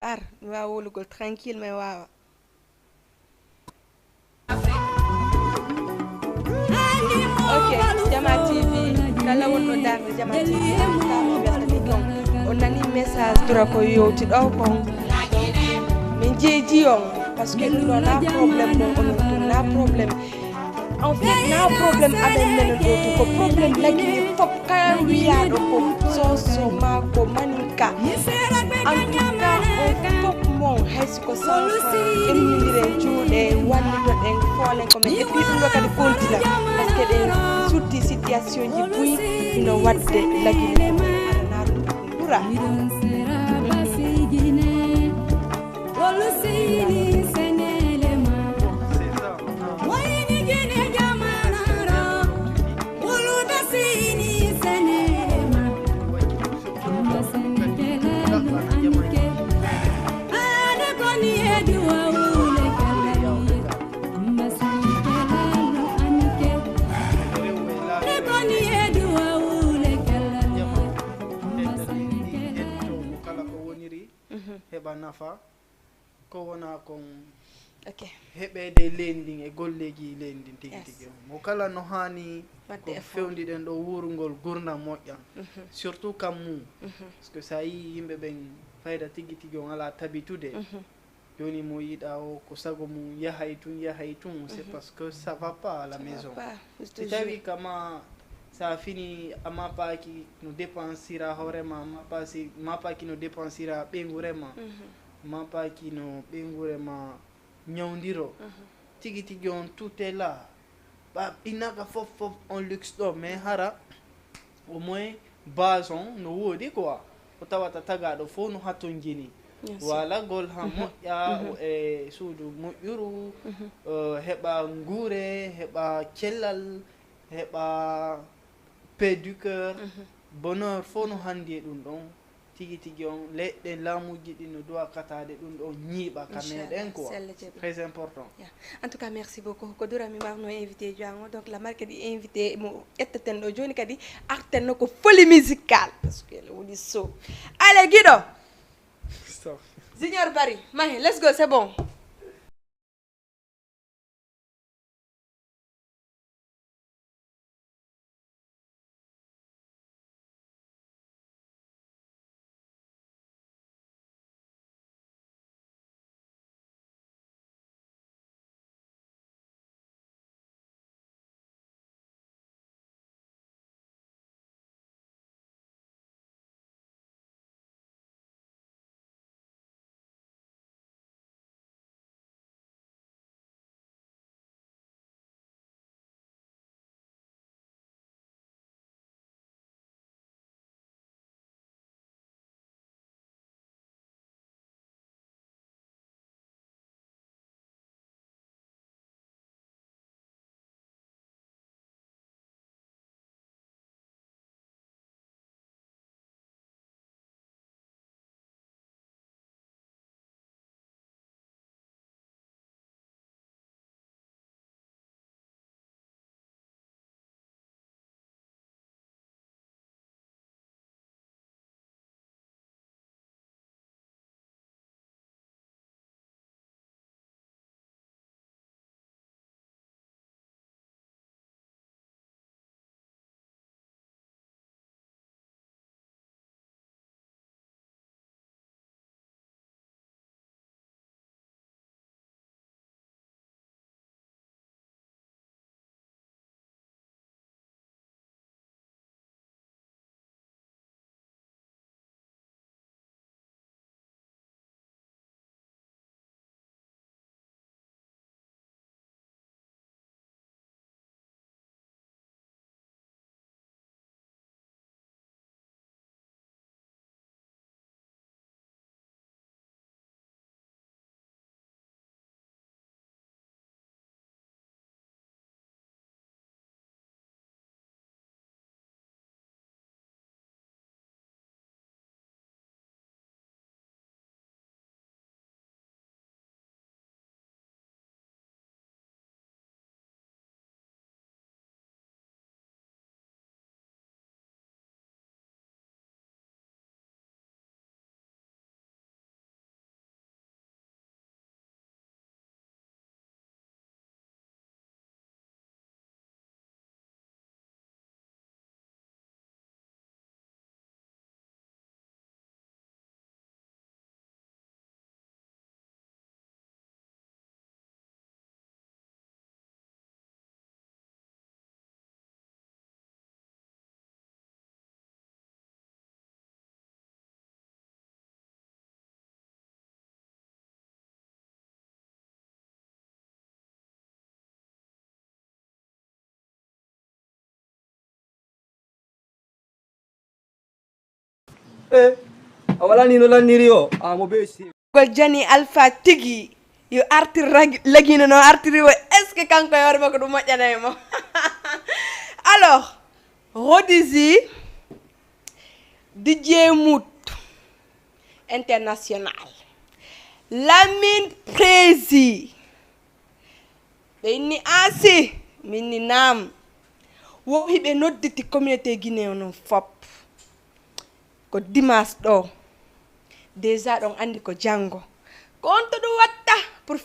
xaar ñu waa wóolugol tranquille mais waawa ok Jama TV kala wonɗo darde Jama TV kama weltani kon o nani message dura ko yowtiɗo kon min jeeji on parce que ɗum ɗo na probléme mo onon ɗum na probléme en fait na probléme aɗen menen ɗo to ko probléme lagini fop kala wiyaɗo ko soso ma ko maninka en tout cas on fop mon haysiko sansa emminiren juuɗe wallitoɗen foolen komen et puis ɗum ɗo kadi kontina par ce que ɗen suddi situation ji buyi ino wadde lagine komen aɗana ɗum ɓura heɓa nafa ko wona kon okay. heɓede lendin e golleji lendin tigi tigi mo kala no hani ko fewdiɗen ɗo wurugol gurdam moƴƴam surtout kam mum parce que sa yi yimɓe ɓen fayda tigi tigi on ala tabitude joni mo yiɗa o ko sago mum yahay tun c'est parce que ça va pas à la maison si tawi kama sa fini ama paki no dépensira hoorema ma paki no dépensira ɓeygurema ma paki no ɓeygurema ñawdiro tigi tigi on tout est là ba inaka fof on luxe ɗo mais hara au moins base on no woodi quoi o tawata tagaɗo fo no hatton jini wala gol ha moƴƴa e suudu moƴƴuru heɓa nguure heɓa cellal heɓa paix du cœur bonheur fo no handi e ɗum ɗon tigi tigi on leɗɗen laamuji ɗi no dowa katade ɗum ɗon ñiiɓa ka meɗen quoi très important en tout cas merci beaucoup ko durami wawno invité jango donc la marque ɗi invité mo ƴettaten ɗo joni kadi artenno ko folie musicale parce que le woni so allez Guido Junior Barry Mahi let's go c'est bon Eh, awala ni no lanniri yo. Mo be si. Gol jani alpha tigi. Yo artir lagino no artiri wo. Est-ce que kanko yorma ko dum moƴƴanay mo? Alors, Rodizi DJ Mout international. Lamine Prési. Beni asi mini nam. Wo hibe nodditi communauté guinéen non fop. Ko dimas do. Déjà don andi ko jango. Ko on to do watta pour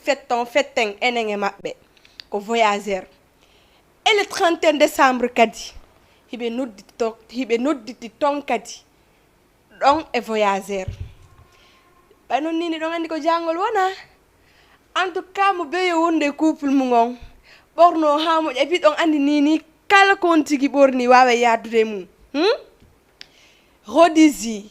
fetten enenge mabbe. Ko voyageur. Et le 31 décembre kadi. Hibe nodditi ton kadi. Don e voyageur. Ba non nini don andi ko jangol wona. En tout cas mo be wonde couple mu ngon. Borno ha mo e bi don andi nini kala kon tigi borni wawe yadude mu. Rodizi,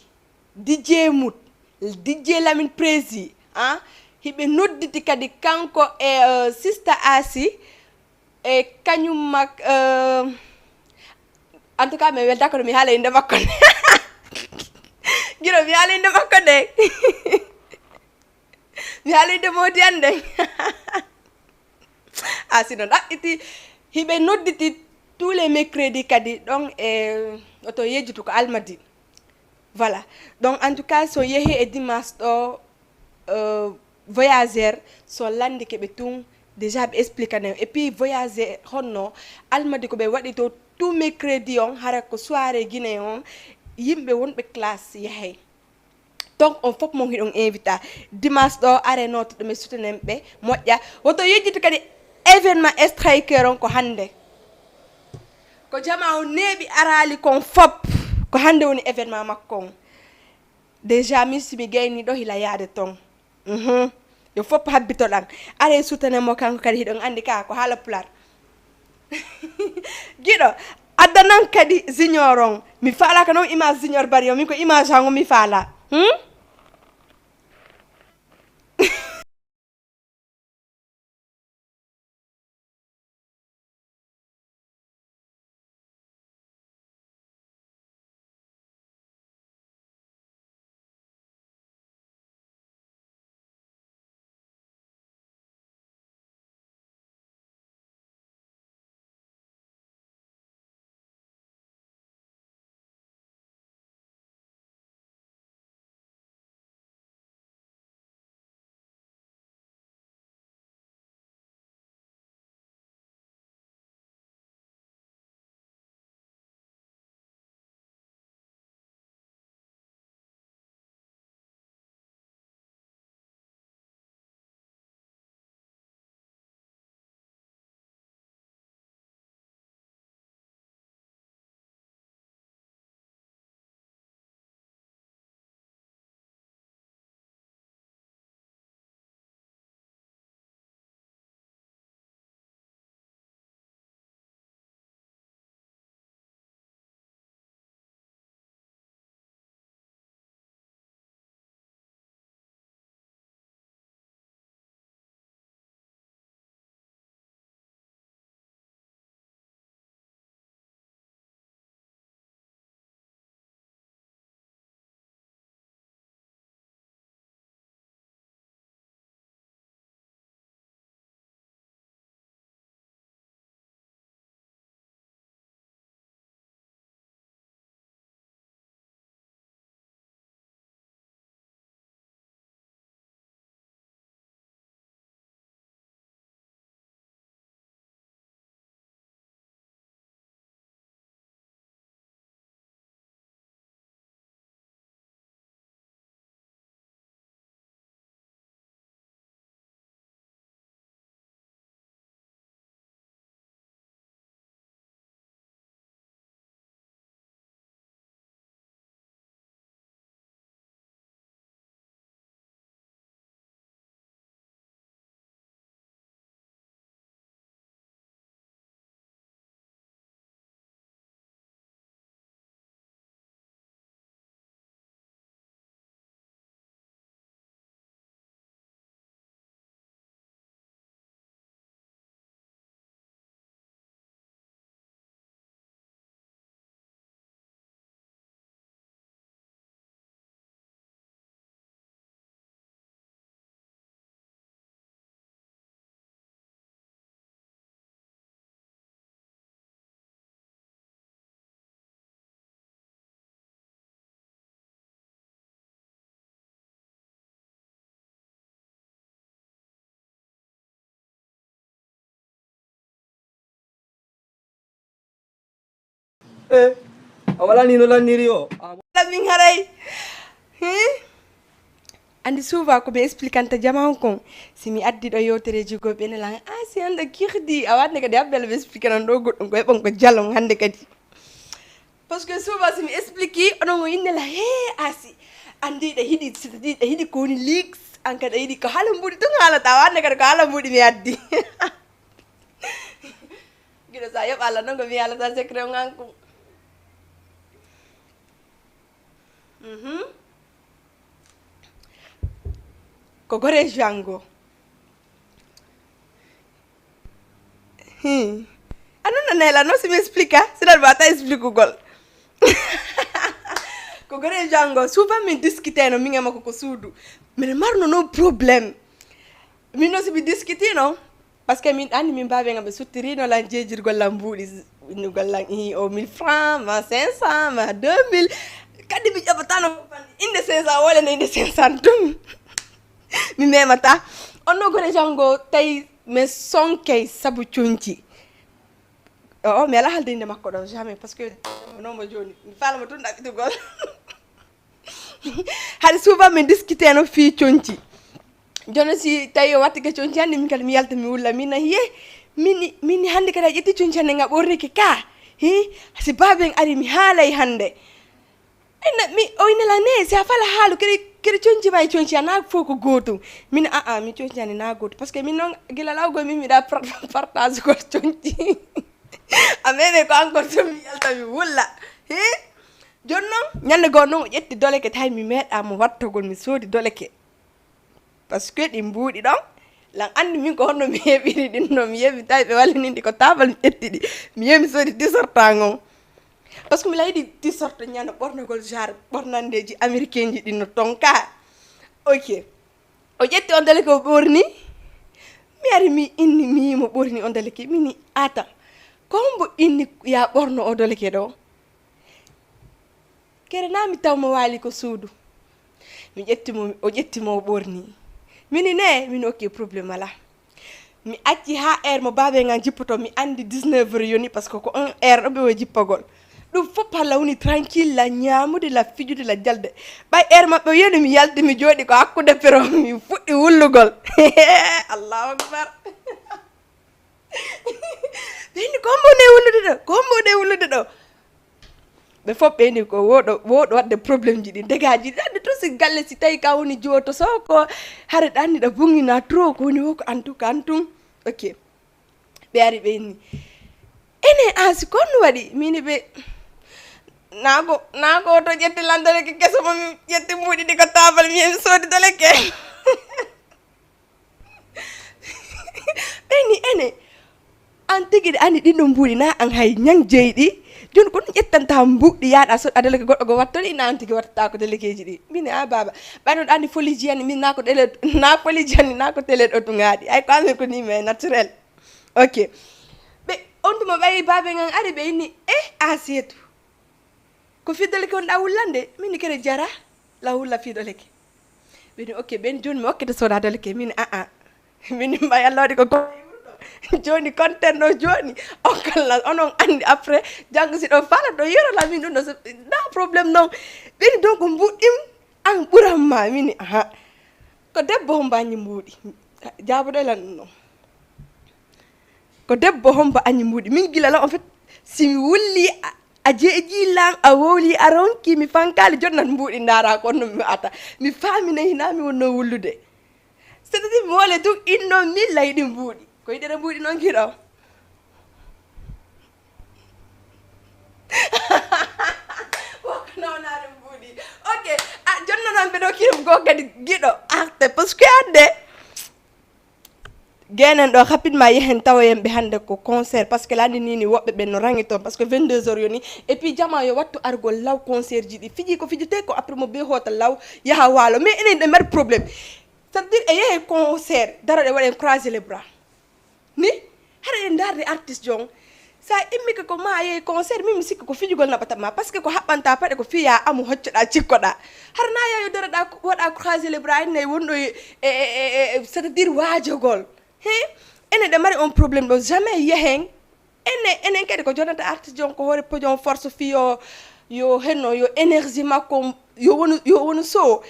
DJ Mout, DJ Lamine Prési, hein? Hibe nodditi kadi kanko e Sister Asi e kanyum mak en tout cas me wel d'accord mi hala inde makko. Giro mi hala inde makko de. Mi hala inde modi ande. Sinon iti hibe nodditi tous les mercredis kadi donc auto yejitu ko almadi. Voilà. Donc en tout cas so yehi e dimanche do voyageur so landi ke betum déjà be expliquer et puis voyageur honno almadi ko be wadi to tout mercredi on hara ko soirée guinéen on yimbe wonbe classe yehi. Donc on fop mo hidon invita dimanche do are noto de me soutenembe modja woto yejitu kadi événement striker on ko hande ko jama o nebi arali kon fop ko hande woni événement makko déjà mi gayni do hila yaade ton yo fop habbito dan are soutene mo kanko kadi hidon andi ka ko hala pular gido adanan kadi junior mi fala ka no image junior bari mi ko image hango mi fala awala ni no lanniri o min haray andi souvent ko ɓe expliquanta jaman kon simi addi ɗo yewtereji go ɓe nelan si hande kirdi a wadne kadi habbele ɓe expliqué nan ɗo goɗɗum ko heɓon ko jalon hande kadi parce que souvent simi explique oɗon o innela asi andi ɗe hiɗi c'est-à-dire ɗe hiɗi ko woni leaks an kadi ɗe yiɗi ko haala mbuɗi tun haalata wadne kadi ko haala mbuɗi mi addi giɗo sa yoɓa Allah noon ko mi haalata secret o ganko ko gore jango anona nela no si mi explica siɗaɗ wata explique gol ko gore jango souvent min discuteno min e makko ko suudu mbiɗa marno no probléme min no somi discutino par ce que min andi min mbaɓe gam ɓe suttirino lan jejirgol lam mbuuɗi winnugol lan o 1000 francs ma 500 ma 2000 kadi mi ƴaɓatano inde 500 wolene inde 500 tum mi memata onno gore jango tawi mi sonkey saabu coñci o mi ala halde inde makko ɗo jamais par ce que nomo joni mi falamo tun ɗaɓitugol haade souvent min discuteno fi coñci jono si tawi o watta ke coñci hande min kadi mi yalta mi wulla min nayi min hande kadi a ƴetti coñci hande nga ɓornike ka si baben ari mi haalay hande mi oynela ne si a fala haalu kadi coñci ma e coñci a naga fof ko gootum min mi coñci ane na gootum par ce que min noon gila lawgol min miɗa partage gol coñci a meme ko encore so mi yalta mi wulla joni noon ñande goo noon o ƴetti doleke tawi mi meeɗamo wattogol mi soodi doleke par ce que ɗi mbuuɗi ɗon lan andi min ko honno mi heɓiri ɗin no mi yeeɓi tawi ɓe wallinindi ko tabal mi ƴetti ɗi mi yeehi mi soodi tisortagon par ce que mi laydi tisorto ñande ɓornogol genre ɓornandeji américain ji ɗin no tonka ok o ƴetti on doleke o ɓorni mi ari mi inni mi yimo ɓorni on doleke mini ata ko hombo inni ya ɓorno o doleke ɗo kere na mi taw mo waali ko suudu mi ƴettimo o ƴettimo o ɓorni mini ne min ok probléme ala mi acci ha heure mo babe ngan jippoto mi andi 19 heures yoni par ce que ko on heure ɗo ɓe wo jippagol ɗum fof hala woni tranquille la ñamude la fijude la jalde ɓay heure maɓɓe o yiyani mi yalti mi jooɗi ko hakkude pero mi fuɗɗi wullugol allahu akbar ɓeyni ko mbone wullude ɗo ko mbone wullude ɗo ɓe fof ɓeyni ko woɗo wadde probléme ji ɗi dégaji ɗi andi tout si galle si tawi ka woni jooto so ko haare ɗa andi ɗa bungina trop ko woni wo ko antu ko antum ok ɓe ari ɓeyni ene asi ko no waɗi mini ɓe nago to ƴetti lan doleke keso mo mi ƴetti mbuuɗi ɗi ko tabal mi mi soodi doleke ɓeyni ene an tigi ɗe andi ɗin ɗo mbuuɗi na an hay ñang jeyɗi joni ko ɗum ƴettanta mbuɗɗi yaaɗa soɗa doleke goɗɗo go wattoni ina an tigi wattata ko delekeji ɗi min baba ɓayno ɗo andi foliji hanni min na ko ɗele na foliji hanni na ko télé ɗo tugaɗi ay ko amin ko ni mais naturel ok ɓe on tuma ɓayi babe ngan ari ɓe inni a seetu ko fi doleke on ɗa wullande min kede jara la wulla fi doleke ɓeni ok ɓen joni mi hokkete soda doleke min min mbay allah waɗi ko joni content no joni on kala onon andi après janggo si ɗo fala ɗo yirola min ɗum ɗo na probléme non ɓeni donc mbuɗɗim an ɓuranma mini ko debbo hombo añi mbuuɗi jaboɗo elan ɗum ɗon ko debbo hombo añi mbuuɗi min gilala en fait simi wulli a jeeji lan a wowli a ronki mi fankali jonnat mbuuɗi dara ko onno mi ata mi faminayi na mi wonno wullude c'est à dire mi wole tum inno min layɗi mbuuɗi ko yiɗere mbuuɗi noon kiɗo woko nawnare mbuuɗi ok jonno noon mbeɗo kirim go kadi giɗo arte par ce que hande guenen ɗo rapidement yehen tawoyen ɓe hande ko concert par ce que landi nini woɓɓe ɓe no rangi toon par ce que 22 heures yoni et puis jama yo wattu argol law concert ji ɗi fiji ko fijite ko après mo be hoota law yaha waalo mais enen ɗe mari probléme c'est à dire e yehe concert dara ɗe waɗen croiser les bras ni haɗa ɗe darde artiste jon sa immike ko ma yehi concert min mi sikka ko fijugol naɓatama par ce que ko haɓɓanta paɗe ko fiya amu hoccoɗa cikkoɗa haɗa na yayo daraɗa waɗa croiser les bras ennayi wonɗo c'est à dire waajogol ene ɗe mari on probléme ɗo jamais yehen enen kadi ko jonata artiste jon ko hore pojon force fi yo henno yo énergie makko yo wonu so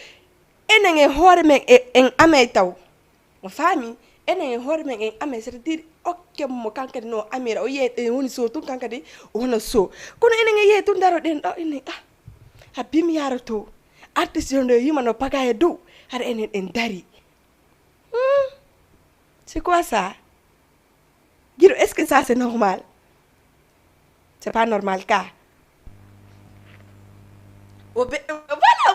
enen e hoore men en amay taw mo faami enen e hoore men en amay c'est à dire okke mo kankadi no amira o yeey woni so tun kankadi o wona so kono enen e yeey tun daro den do enen habim yaro to artiste jon do yima no paga e dow har enen en dari c'est quoi ça Guido, est-ce que ça c'est normal? C'est pas normal ka. Voilà,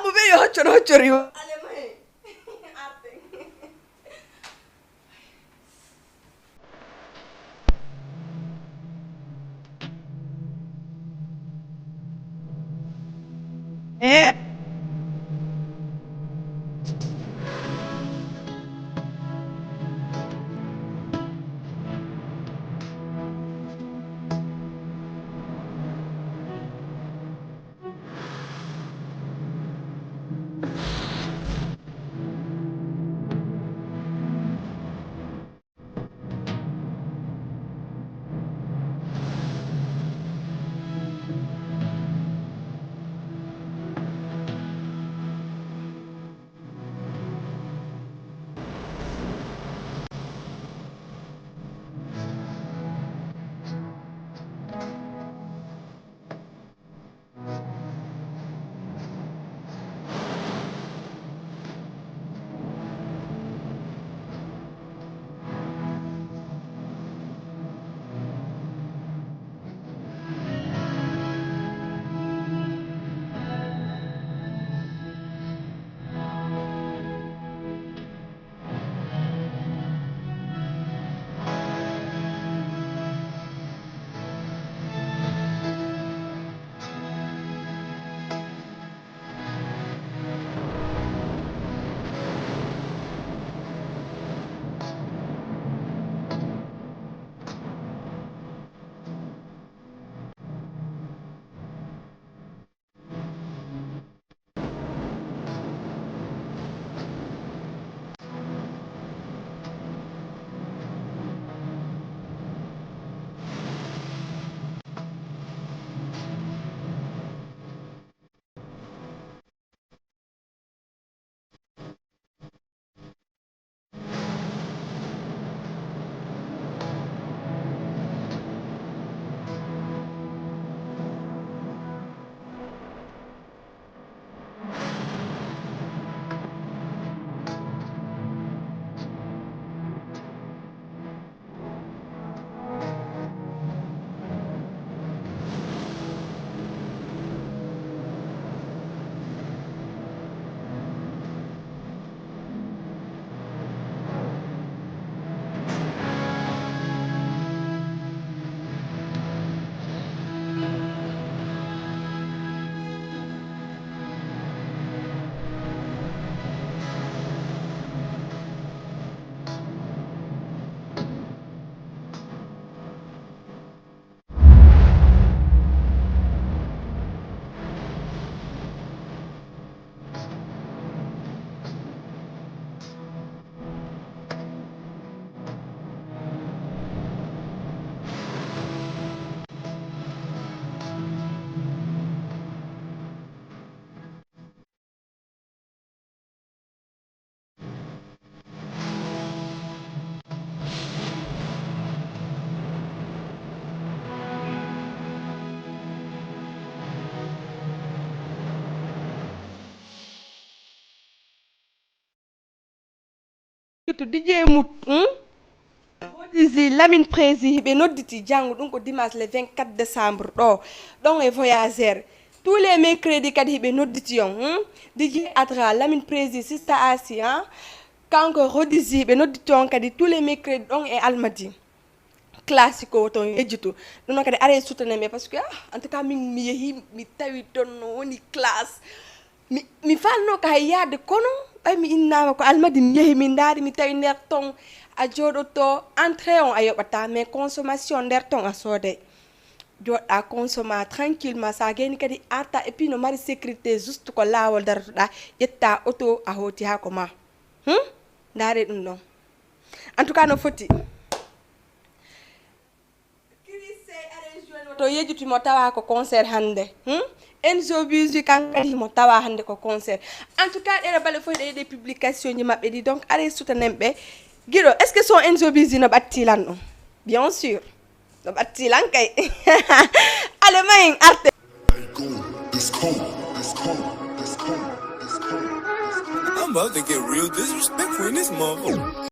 mo be yo choro yo. Ale mai. to DJ Mout disi Lamine Prési ɓe nodditi janggo ɗum ko dimanche le 24 décembre ɗon e voyageur tous les mercredis kadi hiɓe nodditi on DJ Atra Lamine Prési Sista Asi kanko rodisi ɓe nodditi on kadi tous les mercredis ɗon e Almadi classico ton yejjutu ɗum noon kadi are souteneme par ce que en tout cas mi yeehi mi tawi ton no woni classe mi falno ka hay yaade kono ɓay mi innama ko Almadi mi yeehi mi daari mi tawi nder ton a jooɗoto entrée on a yoɓata mais consommation nder ton a soode joɗɗa consomme tranquillement sa gayni kadi arta et puis no mari sécurité juste ko laawol daratoɗa ƴetta auto a hooti ha ko ma ndaare ɗum ɗon en tout cas no foti to yejuti mo tawa ko concert hande Enzo Music kankadi mo tawa hande ko concert en tout cas ɗeɗo bale fof ɗe publication ji maɓɓe ɗi donc are sutanemɓe Guido est ce que son Enzo Music no ɓattilan ɗum bien sûr no ɓattilan kay ale mayin arte I'm about to get real disrespectful in this motherfucker.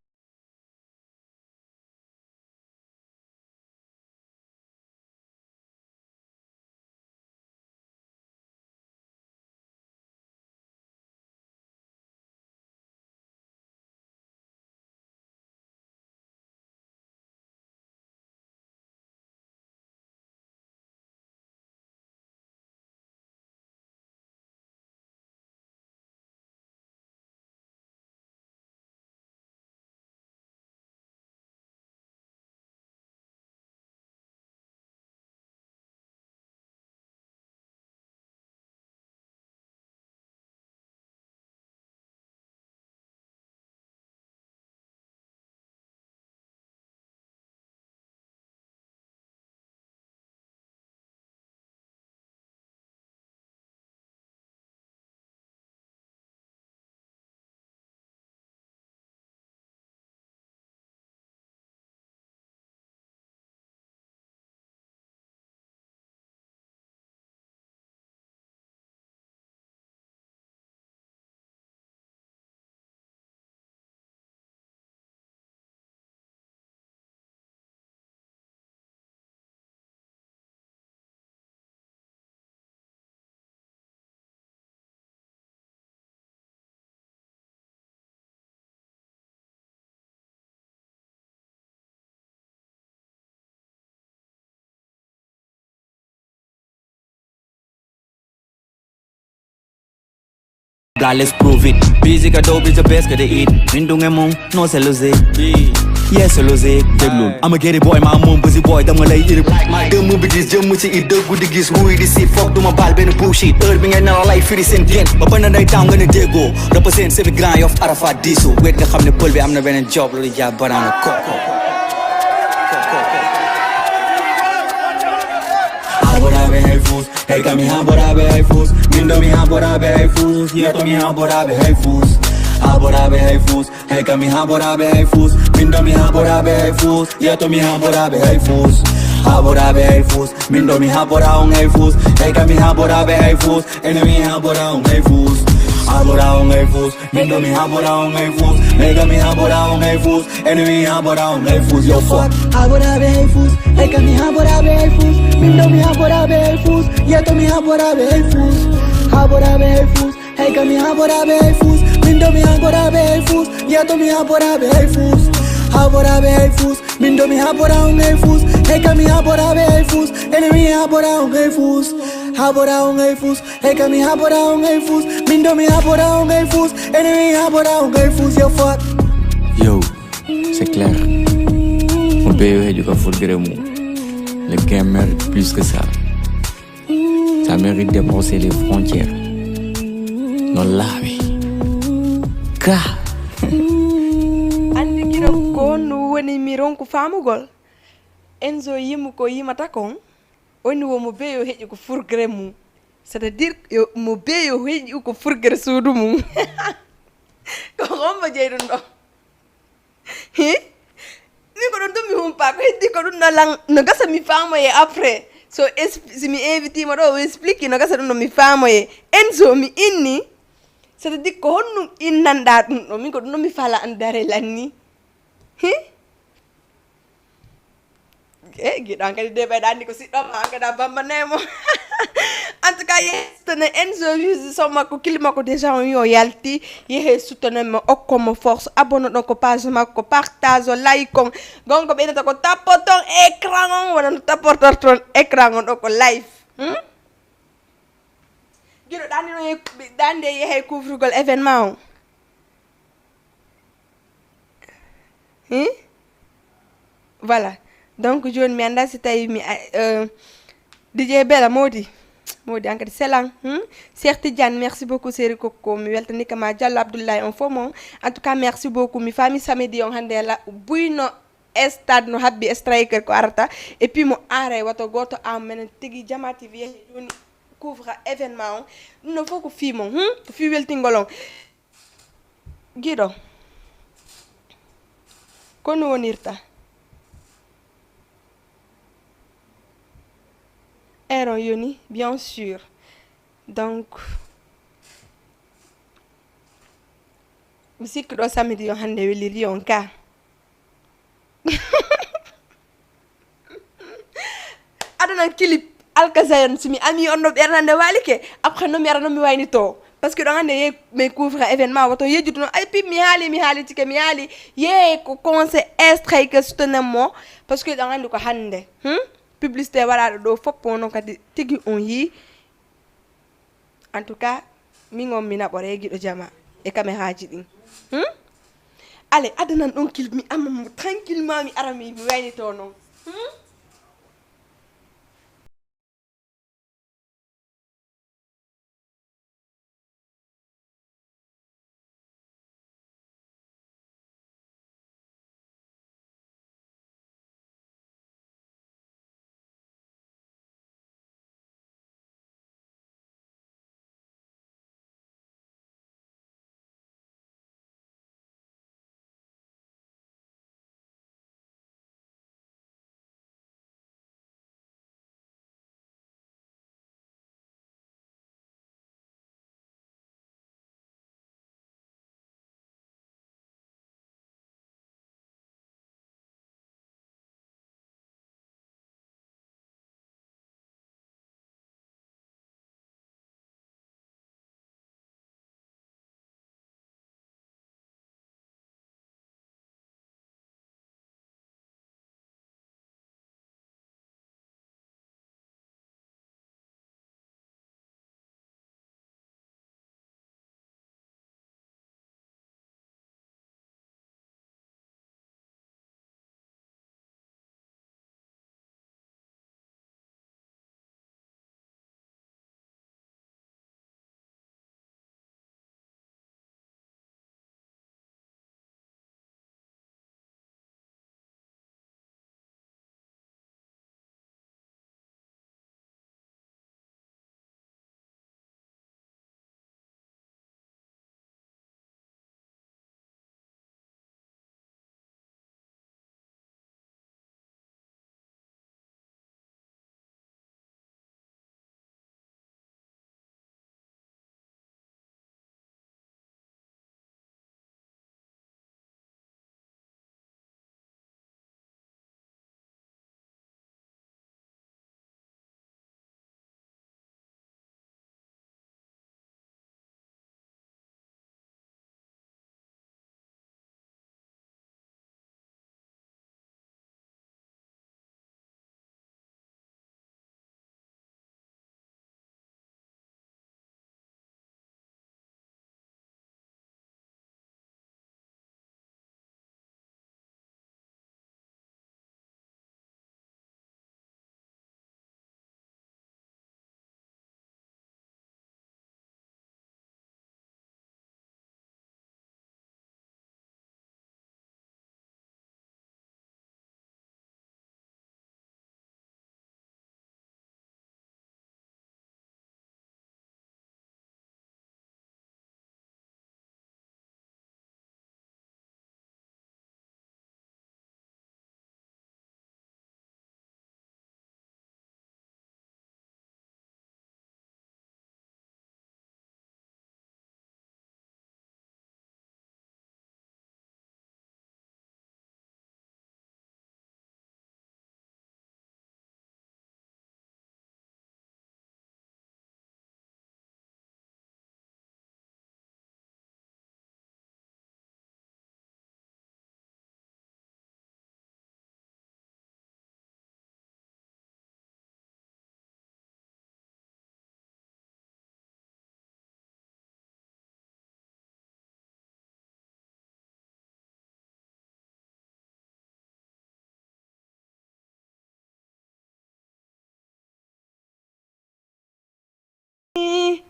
God, let's prove it. Busy ka dope is the best ka they eat. Mindung emong, no se lose. Yes, se lose. I'ma get it boy, my mom busy boy. Dama lay eat it. Dem mu bigis, jam mu ci eat. Dug good gis, who it is. Fuck to my ball, ben bullshit. Urban and all life for the same thing. But when I down, gonna dego. Represent 7 grand of Arafat Diso. Wait, nga xam ne pël bi am na beneen job. Loolu jàpp barana koko. Aborabe hey fools, hey kami aborabe hey fools, mindo mi aborabe hey fools, yeto mi aborabe hey fools. Aborabe hey fools, hey kami aborabe hey fools, mindo mi aborabe hey fools, yeto mi aborabe hey fools. Aborabe hey fools, mindo mi aborabe hey fools, hey kami aborabe hey fools, enemy aborabe hey fools. Aborabe hey fools, mindo mi aborabe hey fools, hey kami aborabe hey fools, enemy aborabe hey fools. Yo fuck. Aborabe hey fools, hey kami aborabe hey fools. Mindo mi aborabe hey fools, yeto mi aborabe hey fools. Aborabe hey fools, hey kami aborabe hey fools. Mindo mi aborabe hey fools, yeto mi aborabe hey fools. Aborabe hey fools, mindo mi aborabe hey fools. Hey kami aborabe hey fools, enemy aborabe hey fools. Aborabe hey fools, hey kami aborabe hey fools. Mindo mi aborabe hey fools, enemy aborabe hey fools. Yo fuck. Yo, c'est clair. Mon père du Carrefour Gremou. Le game mérite plus que ça. Ça mérite de dépasser les frontières. Non là, oui. Ka. Andi Guido ko no woni miron ko famugol. Enzo yimu ko yimata kon. Oni wo mo beyo heji ko furgre mu. C'est-à-dire mo beyo heji ko furgre suudu mu. Ko gomba jeydu ndo. Hi? Ni ko don mi humpa ko heddi ko dun lang no gasa mi famo ye après so si mi invite mo do explique no gasa dun no mi famo ye Enzo mi inni c'est-à-dire ko honnu innanda dun no min ko dun no mi fala andare lanni Guido ankadi de be dandi ko siddo ma ankada bamba nemo en tout cas yestene Enzo Music so makko kilima ko déjà on yo yalti yehe soutenir mo okkomo force abonne donc page makko partage like on gonko be nata ko tapoton écran on wona tapoton ton écran on ko live Guido dande yehe couvre événement voilà donc joni mi anda si tawi mi DJ Bella Modi ankadi selang Cheikh Tidiane merci beaucoup Seri Koko mi weltani kama Diallo Abdoulaye on fo mon en tout cas merci beaucoup mi fami samedi on hande la buyno stade no habbi striker ko arata et puis mo are wato goto am menen tigi jamati vie joni couvre événement no foko fi mo ko fi weltingolon gido kono wonirta Aaron Yoni bien sûr donc musique do samedi yo hande weliri on ka adana clip alkazayan simi ami onno bernande walike après no mi ara no mi wayni to parce que dans les me couvre événement wato yejutu no ay pi mi hali tike mi hali ye ko conseil extrait que soutenemo parce que dans andi ko hande publicité wala do foppo non kadi tigi on yi en tout cas mi ngom mi na bore gido jama e caméra ji din allez adana don clip mi am tranquillement mi arami mi wayni to non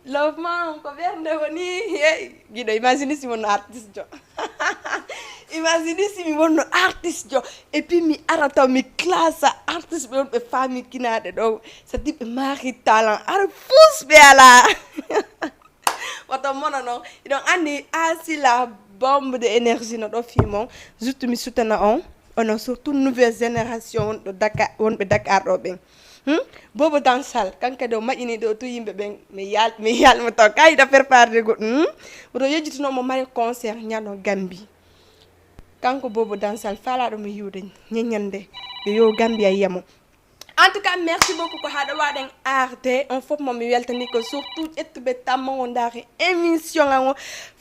Love man ko bernde woni hey gido imagine si mon artiste jo Imaginez si mi wonno artiste jo et puis mi arata mi classe artiste be wonɓe famille kinaɗe ɗo sadi ɓe mari talent ara fus ɓe ala woto mono noon iɗon andi asi la bombe de énergie no ɗo fimon juste mi sutana on ono surtout nouvelle génération wonɗo Dakar wonɓe Dakar ɗo ɓen Bobo Dansal kanka do majini do to yimbe ben mi yalma to kayida préparer goɗɗum oto yejjitinomo mari concert ñano Gambi kanko Bobo Dansal falaɗo mi yiwde ñeñande yo Gambia yiyamo en tout cas merci beaucoup ko haɗo waɗen arde on fof momi weltani ko surtout ƴettuɓe tammo ndaari émission ngo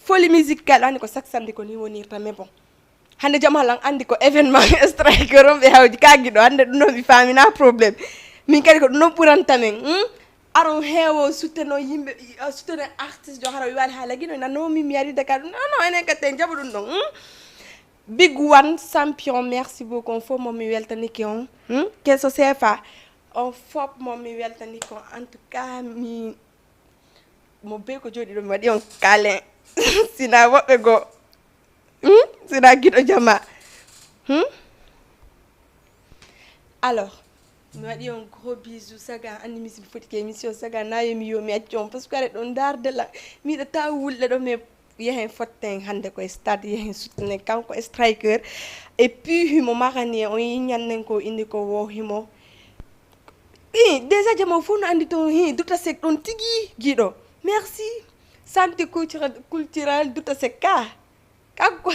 folie musicale andi ko chaque samedi ko ni wonirta mais bon hande jam halan andi ko événement striker on ɓe hawji kagiɗo hande ɗum ɗo mi famina probléme min kadi ko ɗum ɗon ɓurantamen aron heewo souteno yimɓe souteno artiste jo hara wiwani ha lagui no nanomi mi ari Dakar non enen kadi te jaɓa ɗum ɗon Big One champion merci beaucoup on fof momi weltaniki on kesso CFA on fof momi weltaniki on en tout cas mi mo be ko jooɗi ɗo mi waɗi on câlin sina woɓɓe goo sina guiɗo jama alors mi waɗi on gros bisou saga andi mi sibi foti ke émission saga nayo mi yo mi acci on parce que are ɗon dardela miɗa taw wulɗe ɗo mais yehen fotten hande ko stade yehen sutene kanko striker et puis himo makani on yiñannen ko indi ko wo himo déjà jamo fu no andi to duta sek ɗon tigi guiɗo merci santé culturel duta sek kanko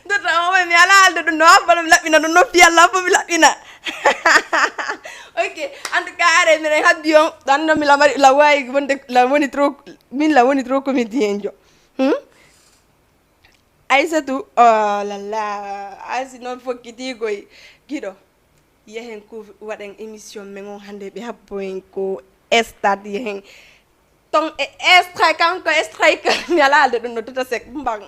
duta o mi ala alde ɗum no abbala mi laɓɓina ɗum noppi Allah fo mi laɓɓina ok en tout cas are minen habdi on ɗanno mi lamari la wawi wonde la woni trop min la woni trop comédien jo Aissatou oh la la asi noon fokkitigoy guiɗo yehen ko waɗen émission men on hande ɓe habboen ko stade yehen ton e extra kanko striker mi ala alde ɗum no tuta sek mbang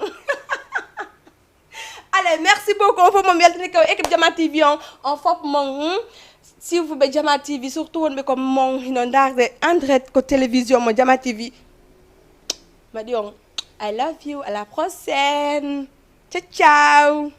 allez merci beaucoup on fof mo weltani ko équipe Jama TV on fof mon si vous be Jama TV surtout wonɓe ko mon hino darde André ko télévision mo Jama TV madi on I love you à la prochaine ciao ciao